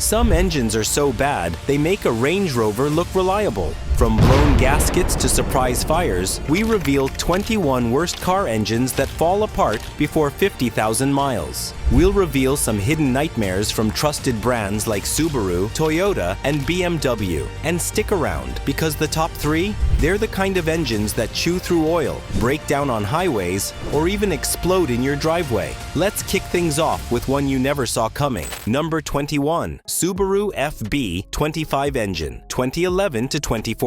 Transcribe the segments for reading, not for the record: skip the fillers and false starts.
Some engines are so bad, they make a Range Rover look reliable. From blown gaskets to surprise fires, we reveal 21 worst car engines that fall apart before 50,000 miles. We'll reveal some hidden nightmares from trusted brands like Subaru, Toyota, and BMW. And stick around, because the top 3, they're the kind of engines that chew through oil, break down on highways, or even explode in your driveway. Let's kick things off with one you never saw coming. Number 21. Subaru FB25 Engine, 2011 to 2014.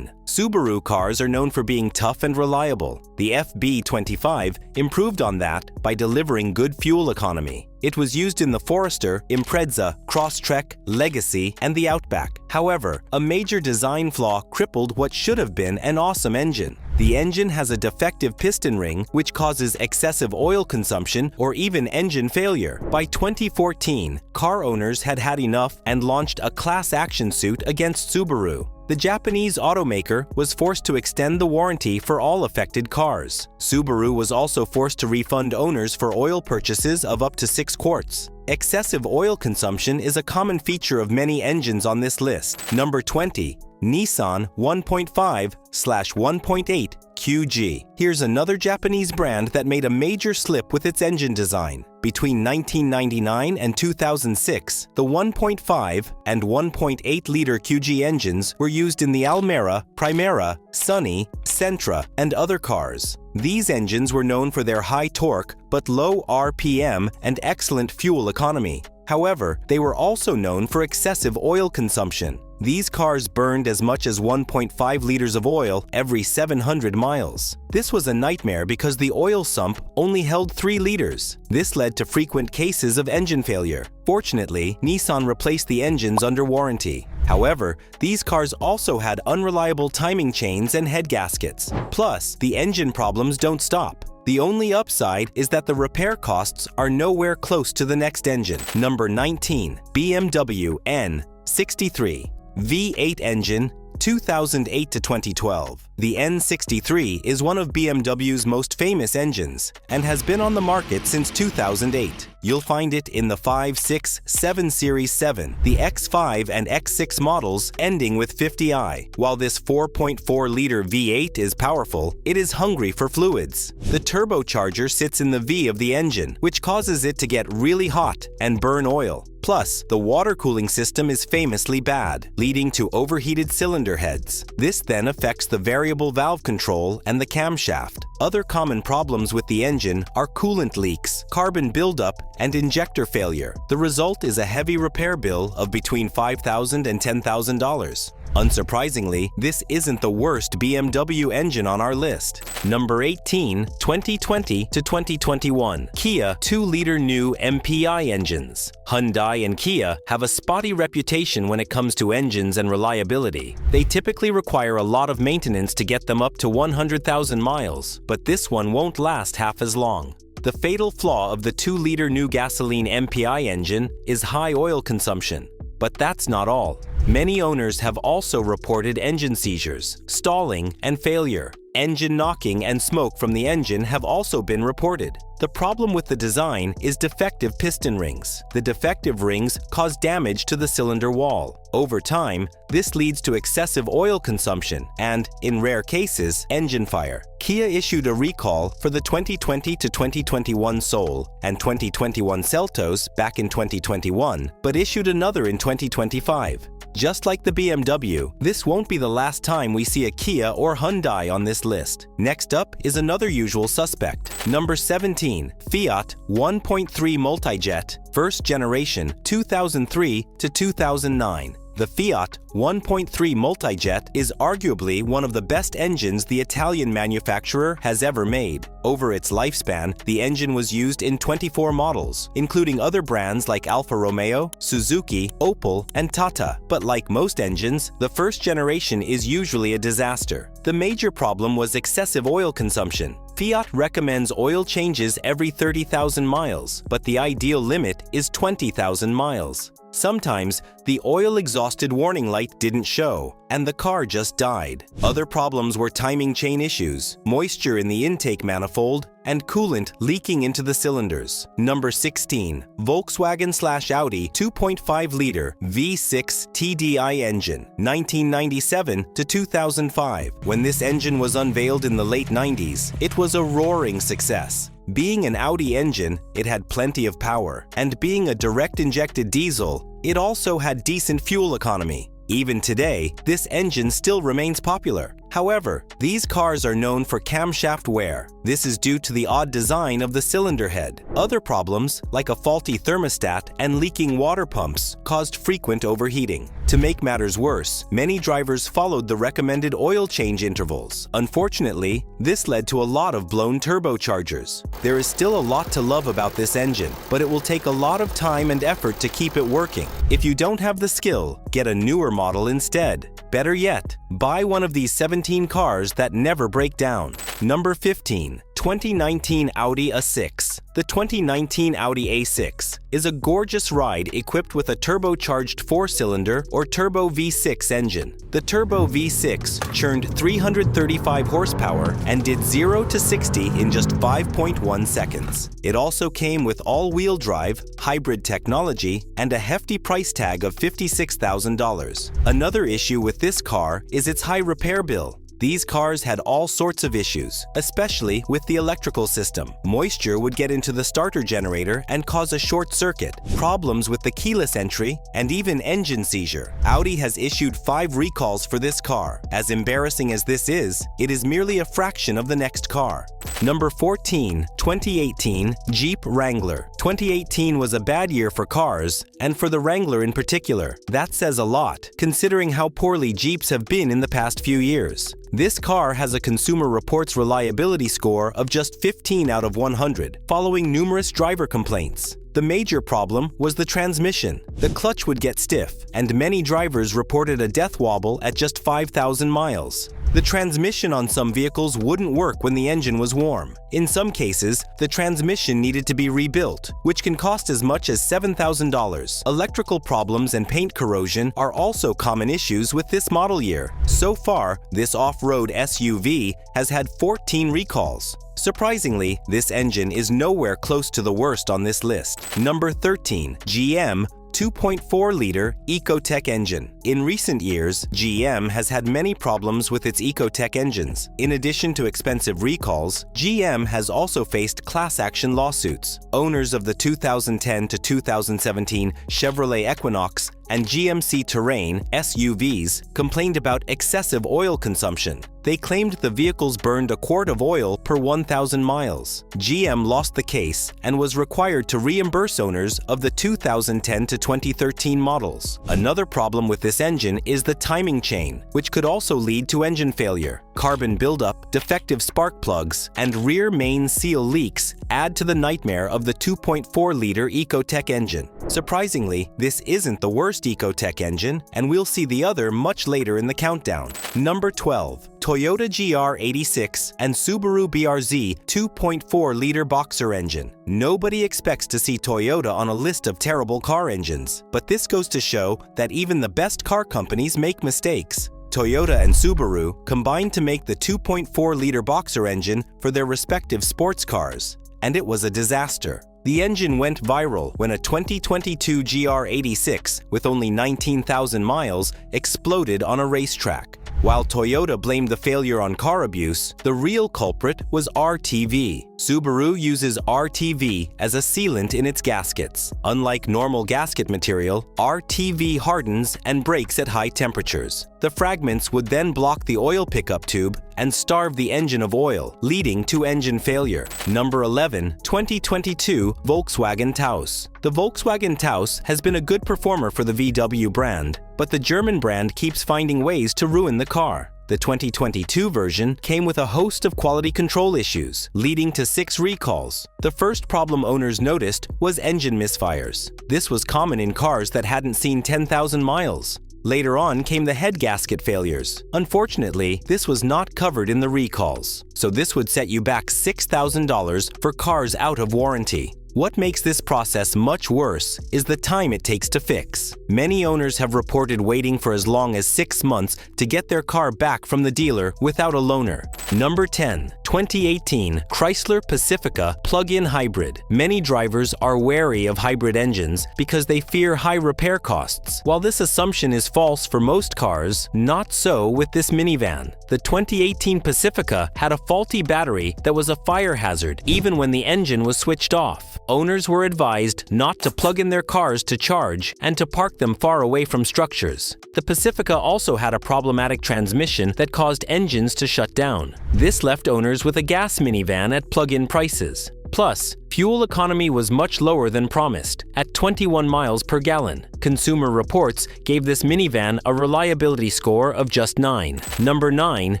Subaru cars are known for being tough and reliable. The FB25 improved on that by delivering good fuel economy. It was used in the Forester, Impreza, Crosstrek, Legacy, and the Outback. However, a major design flaw crippled what should have been an awesome engine. The engine has a defective piston ring, which causes excessive oil consumption or even engine failure. By 2014, car owners had had enough and launched a class action suit against Subaru. The Japanese automaker was forced to extend the warranty for all affected cars. Subaru was also forced to refund owners for oil purchases of up to 6 quarts. Excessive oil consumption is a common feature of many engines on this list. Number 20. Nissan 1.5/1.8 QG. Here's another Japanese brand that made a major slip with its engine design. Between 1999 and 2006, the 1.5 and 1.8-liter QG engines were used in the Almera, Primera, Sunny, Sentra, and other cars. These engines were known for their high torque but low RPM and excellent fuel economy. However, they were also known for excessive oil consumption. These cars burned as much as 1.5 liters of oil every 700 miles. This was a nightmare because the oil sump only held 3 liters. This led to frequent cases of engine failure. Fortunately, Nissan replaced the engines under warranty. However, these cars also had unreliable timing chains and head gaskets. Plus, the engine problems don't stop. The only upside is that the repair costs are nowhere close to the next engine. Number 19. BMW N63 V8 Engine, 2008 to 2012. The N63 is one of BMW's most famous engines and has been on the market since 2008. You'll find it in the 5, 6, 7 Series 7, the X5 and X6 models ending with 50i. While this 4.4-liter V8 is powerful, it is hungry for fluids. The turbocharger sits in the V of the engine, which causes it to get really hot and burn oil. Plus, the water cooling system is famously bad, leading to overheated cylinder heads. This then affects the variable valve control and the camshaft. Other common problems with the engine are coolant leaks, carbon buildup, and injector failure. The result is a heavy repair bill of between $5,000 and $10,000. Unsurprisingly, this isn't the worst BMW engine on our list. Number 18, 2020 to 2021. Kia 2-liter new MPI engines. Hyundai and Kia have a spotty reputation when it comes to engines and reliability. They typically require a lot of maintenance to get them up to 100,000 miles, but this one won't last half as long. The fatal flaw of the 2-liter new gasoline MPI engine is high oil consumption. But that's not all. Many owners have also reported engine seizures, stalling, and failure. Engine knocking and smoke from the engine have also been reported. The problem with the design is defective piston rings. The defective rings cause damage to the cylinder wall. Over time, this leads to excessive oil consumption and, in rare cases, engine fire. Kia issued a recall for the 2020 to 2021 Soul and 2021 Seltos back in 2021, but issued another in 2025. Just like the BMW, this won't be the last time we see a Kia or Hyundai on this list. Next up is another usual suspect. Number 17. Fiat 1.3 Multijet, first generation, 2003 to 2009. The Fiat 1.3 Multijet is arguably one of the best engines the Italian manufacturer has ever made. Over its lifespan, the engine was used in 24 models, including other brands like Alfa Romeo, Suzuki, Opel, and Tata. But like most engines, the first generation is usually a disaster. The major problem was excessive oil consumption. Fiat recommends oil changes every 30,000 miles, but the ideal limit is 20,000 miles. Sometimes, the oil-exhausted warning light didn't show, and the car just died. Other problems were timing chain issues, moisture in the intake manifold, and coolant leaking into the cylinders. Number 16. Volkswagen/Audi 2.5-liter V6 TDI engine, 1997 to 2005. When this engine was unveiled in the late 90s, it was a roaring success. Being an Audi engine, it had plenty of power, and being a direct-injected diesel, it also had decent fuel economy. Even today, this engine still remains popular. However, these cars are known for camshaft wear. This is due to the odd design of the cylinder head. Other problems, like a faulty thermostat and leaking water pumps, caused frequent overheating. To make matters worse, many drivers followed the recommended oil change intervals. Unfortunately, this led to a lot of blown turbochargers. There is still a lot to love about this engine, but it will take a lot of time and effort to keep it working. If you don't have the skill, get a newer model instead. Better yet, buy one of these 17 cars that never break down. Number 15. 2019 Audi A6. The 2019 Audi A6 is a gorgeous ride equipped with a turbocharged 4-cylinder or turbo V6 engine. The turbo V6 churned 335 horsepower and did 0 to 60 in just 5.1 seconds. It also came with all-wheel drive, hybrid technology, and a hefty price tag of $56,000. Another issue with this car is its high repair bill. These cars had all sorts of issues, especially with the electrical system. Moisture would get into the starter generator and cause a short circuit, problems with the keyless entry, and even engine seizure. Audi has issued 5 recalls for this car. As embarrassing as this is, it is merely a fraction of the next car. Number 14. 2018 Jeep Wrangler. 2018 was a bad year for cars, and for the Wrangler in particular. That says a lot, considering how poorly Jeeps have been in the past few years. This car has a Consumer Reports reliability score of just 15 out of 100, following numerous driver complaints. The major problem was the transmission. The clutch would get stiff, and many drivers reported a death wobble at just 5,000 miles. The transmission on some vehicles wouldn't work when the engine was warm. In some cases, the transmission needed to be rebuilt, which can cost as much as $7,000. Electrical problems and paint corrosion are also common issues with this model year. So far, this off-road SUV has had 14 recalls. Surprisingly, this engine is nowhere close to the worst on this list. Number 13. GM 2.4-liter EcoTech engine. In recent years, GM has had many problems with its EcoTech engines. In addition to expensive recalls, GM has also faced class action lawsuits. Owners of the 2010 to 2017 Chevrolet Equinox and GMC Terrain SUVs complained about excessive oil consumption. They claimed the vehicles burned a quart of oil per 1,000 miles. GM lost the case and was required to reimburse owners of the 2010 to 2013 models. Another problem with this engine is the timing chain, which could also lead to engine failure. Carbon buildup, defective spark plugs, and rear main seal leaks add to the nightmare of the 2.4-liter EcoTech engine. Surprisingly, this isn't the worst EcoTech engine, and we'll see the other much later in the countdown. Number 12. Toyota GR86 and Subaru BRZ 2.4-liter boxer engine. Nobody expects to see Toyota on a list of terrible car engines, but this goes to show that even the best car companies make mistakes. Toyota and Subaru combined to make the 2.4-liter boxer engine for their respective sports cars, and it was a disaster. The engine went viral when a 2022 GR86 with only 19,000 miles exploded on a racetrack. While Toyota blamed the failure on car abuse, the real culprit was RTV. Subaru uses RTV as a sealant in its gaskets. Unlike normal gasket material, RTV hardens and breaks at high temperatures. The fragments would then block the oil pickup tube and starve the engine of oil, leading to engine failure. Number 11. 2022 Volkswagen Taos. The Volkswagen Taos has been a good performer for the VW brand, but the German brand keeps finding ways to ruin the car. The 2022 version came with a host of quality control issues, leading to 6 recalls. The first problem owners noticed was engine misfires. This was common in cars that hadn't seen 10,000 miles. Later on came the head gasket failures. Unfortunately, this was not covered in the recalls, so this would set you back $6,000 for cars out of warranty. What makes this process much worse is the time it takes to fix. Many owners have reported waiting for as long as 6 months to get their car back from the dealer without a loaner. Number 10. 2018 Chrysler Pacifica plug-in hybrid. Many drivers are wary of hybrid engines because they fear high repair costs. While this assumption is false for most cars, not so with this minivan. The 2018 Pacifica had a faulty battery that was a fire hazard even when the engine was switched off. Owners were advised not to plug in their cars to charge and to park them far away from structures. The Pacifica also had a problematic transmission that caused engines to shut down. This left owners with a gas minivan at plug-in prices. Plus, fuel economy was much lower than promised, at 21 miles per gallon. Consumer Reports gave this minivan a reliability score of just 9. Number 9.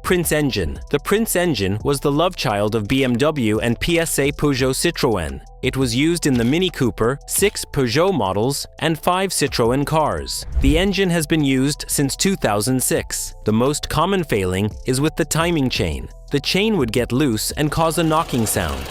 Prince Engine. The Prince Engine was the love child of BMW and PSA Peugeot Citroën. It was used in the Mini Cooper, 6 Peugeot models, and 5 Citroën cars. The engine has been used since 2006. The most common failing is with the timing chain. The chain would get loose and cause a knocking sound.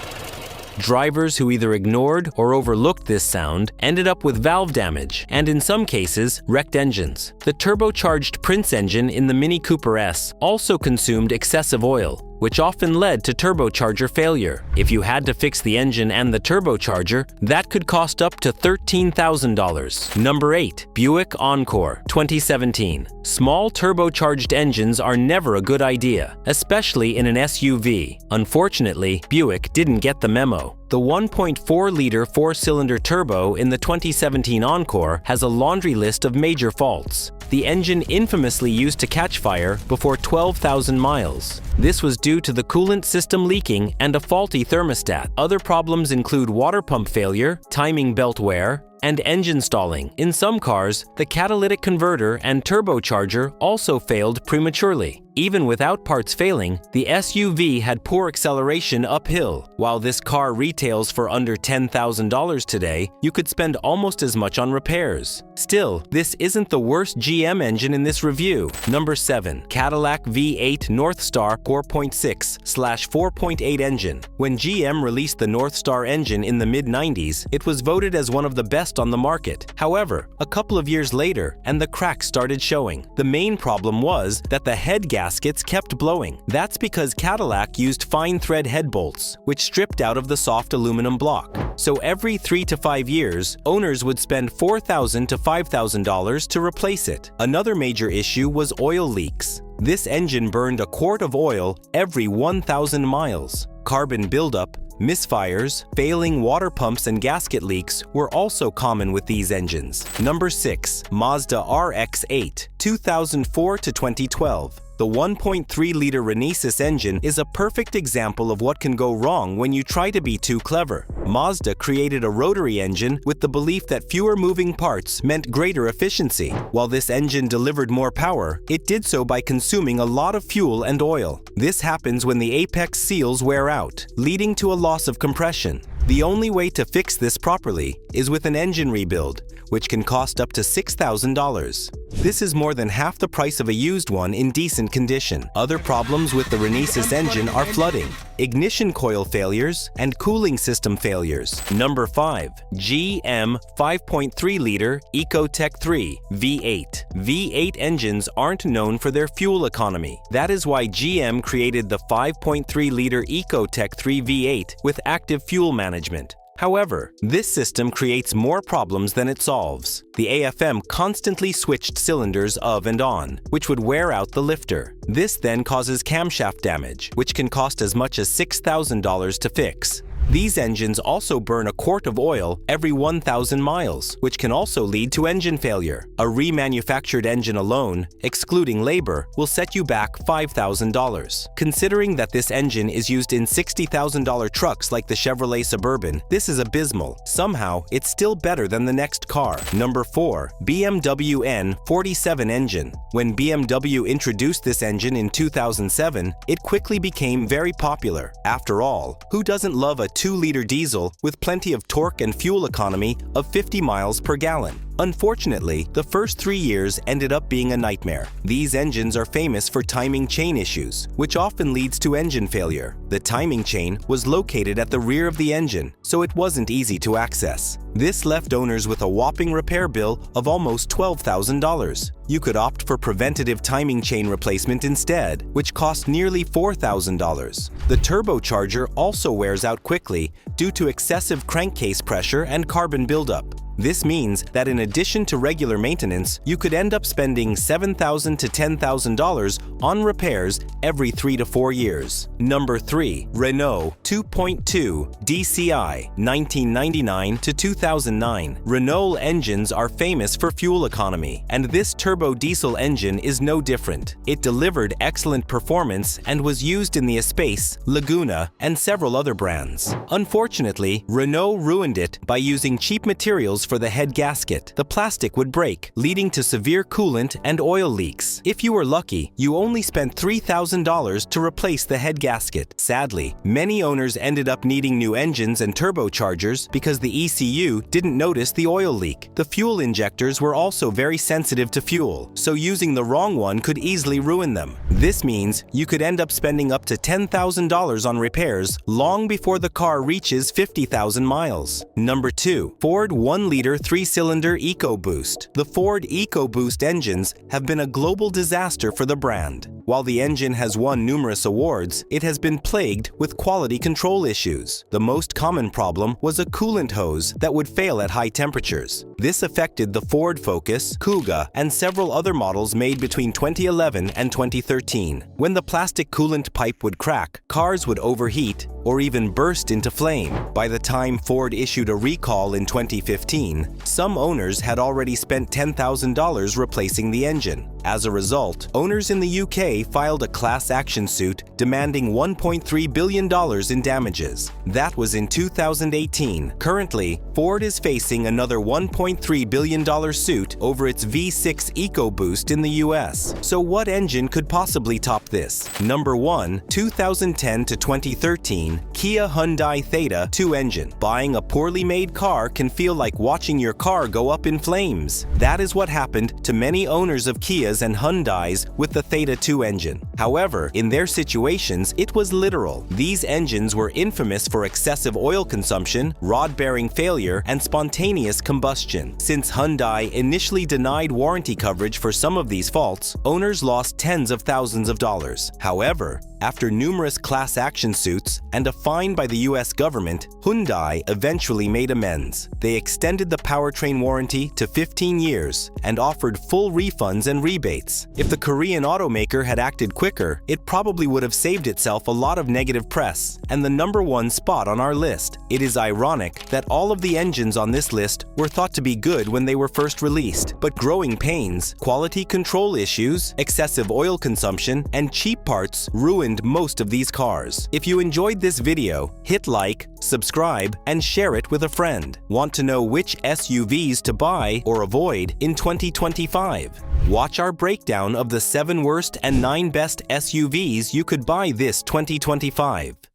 Drivers who either ignored or overlooked this sound ended up with valve damage and, in some cases, wrecked engines. The turbocharged Prince engine in the Mini Cooper S also consumed excessive oil, which often led to turbocharger failure. If you had to fix the engine and the turbocharger, that could cost up to $13,000. Number 8. Buick Encore 2017. Small turbocharged engines are never a good idea, especially in an SUV. Unfortunately, Buick didn't get the memo. The 1.4-liter 4-cylinder turbo in the 2017 Encore has a laundry list of major faults. The engine infamously used to catch fire before 12,000 miles. This was due to the coolant system leaking and a faulty thermostat. Other problems include water pump failure, timing belt wear, and engine stalling. In some cars, the catalytic converter and turbocharger also failed prematurely. Even without parts failing, the SUV had poor acceleration uphill. While this car retails for under $10,000 today, you could spend almost as much on repairs. Still, this isn't the worst GM engine in this review. Number 7. Cadillac V8 Northstar 4.6/4.8 engine. When GM released the Northstar engine in the mid-90s, it was voted as one of the best on the market. However, a couple of years later, and the cracks started showing. The main problem was that the head gaskets kept blowing. That's because Cadillac used fine thread head bolts, which stripped out of the soft aluminum block. So every 3 to 5 years, owners would spend $4,000 to $5,000 to replace it. Another major issue was oil leaks. This engine burned a quart of oil every 1,000 miles. Carbon buildup, misfires, failing water pumps, and gasket leaks were also common with these engines. Number 6. Mazda RX8 2004 to 2012. The 1.3-liter Renesas engine is a perfect example of what can go wrong when you try to be too clever. Mazda created a rotary engine with the belief that fewer moving parts meant greater efficiency. While this engine delivered more power, it did so by consuming a lot of fuel and oil. This happens when the apex seals wear out, leading to a loss of compression. The only way to fix this properly is with an engine rebuild, which can cost up to $6,000. This is more than half the price of a used one in decent condition. Other problems with the Renesas engine are flooding, ignition coil failures, and cooling system failures. Number 5. GM 5.3-liter EcoTech 3 V8. V8 engines aren't known for their fuel economy. That is why GM created the 5.3-liter EcoTech 3 V8 with active fuel management. However, this system creates more problems than it solves. The AFM constantly switched cylinders of and on, which would wear out the lifter. This then causes camshaft damage, which can cost as much as $6,000 to fix. These engines also burn a quart of oil every 1,000 miles, which can also lead to engine failure. A remanufactured engine alone, excluding labor, will set you back $5,000. Considering that this engine is used in $60,000 trucks like the Chevrolet Suburban, this is abysmal. Somehow, it's still better than the next car. Number 4. BMW N47 Engine. When BMW introduced this engine in 2007, it quickly became very popular. After all, who doesn't love a 2-liter diesel with plenty of torque and fuel economy of 50 miles per gallon? Unfortunately, the first 3 years ended up being a nightmare. These engines are famous for timing chain issues, which often leads to engine failure. The timing chain was located at the rear of the engine, so it wasn't easy to access. This left owners with a whopping repair bill of almost $12,000. You could opt for preventative timing chain replacement instead, which cost nearly $4,000. The turbocharger also wears out quickly due to excessive crankcase pressure and carbon buildup. This means that in addition to regular maintenance, you could end up spending $7,000 to $10,000 on repairs every 3 to 4 years. Number 3. Renault 2.2 DCI 1999 to 2009. Renault engines are famous for fuel economy, and this turbo diesel engine is no different. It delivered excellent performance and was used in the Espace, Laguna, and several other brands. Unfortunately, Renault ruined it by using cheap materials for the head gasket. The plastic would break, leading to severe coolant and oil leaks. If you were lucky, you only spent $3,000 to replace the head gasket. Sadly, many owners ended up needing new engines and turbochargers because the ECU didn't notice the oil leak. The fuel injectors were also very sensitive to fuel, so using the wrong one could easily ruin them. This means you could end up spending up to $10,000 on repairs long before the car reaches 50,000 miles. Number 2. Ford 1-liter 3-cylinder EcoBoost. The Ford EcoBoost engines have been a global disaster for the brand. While the engine has won numerous awards, it has been plagued with quality control issues. The most common problem was a coolant hose that would fail at high temperatures. This affected the Ford Focus, Kuga, and several other models made between 2011 and 2013. When the plastic coolant pipe would crack, cars would overheat or even burst into flame. By the time Ford issued a recall in 2015, some owners had already spent $10,000 replacing the engine. As a result, owners in the UK filed a class action suit demanding $1.3 billion in damages. That was in 2018. Currently, Ford is facing another $1.3 billion suit over its V6 EcoBoost in the US. So what engine could possibly top this? Number 1. 2010 to 2013 Kia Hyundai Theta 2 engine. Buying a poorly made car can feel like watching your car go up in flames. That is what happened to many owners of Kias and Hyundais with the Theta 2 engine. However, in their situations, it was literal. These engines were infamous for excessive oil consumption, rod-bearing failure, and spontaneous combustion. Since Hyundai initially denied warranty coverage for some of these faults, owners lost tens of thousands of dollars. However, after numerous class action suits and a fine by the US government, Hyundai eventually made amends. They extended the powertrain warranty to 15 years and offered full refunds and rebates. If the Korean automaker had acted quicker, it probably would have saved itself a lot of negative press and the number 1 spot on our list. It is ironic that all of the engines on this list were thought to be good when they were first released, but growing pains, quality control issues, excessive oil consumption, and cheap parts ruined most of these cars. If you enjoyed this video, hit like, subscribe, and share it with a friend. Want to know which SUVs to buy or avoid in 2025? Watch our breakdown of the 7 worst and 9 best SUVs you could buy this 2025.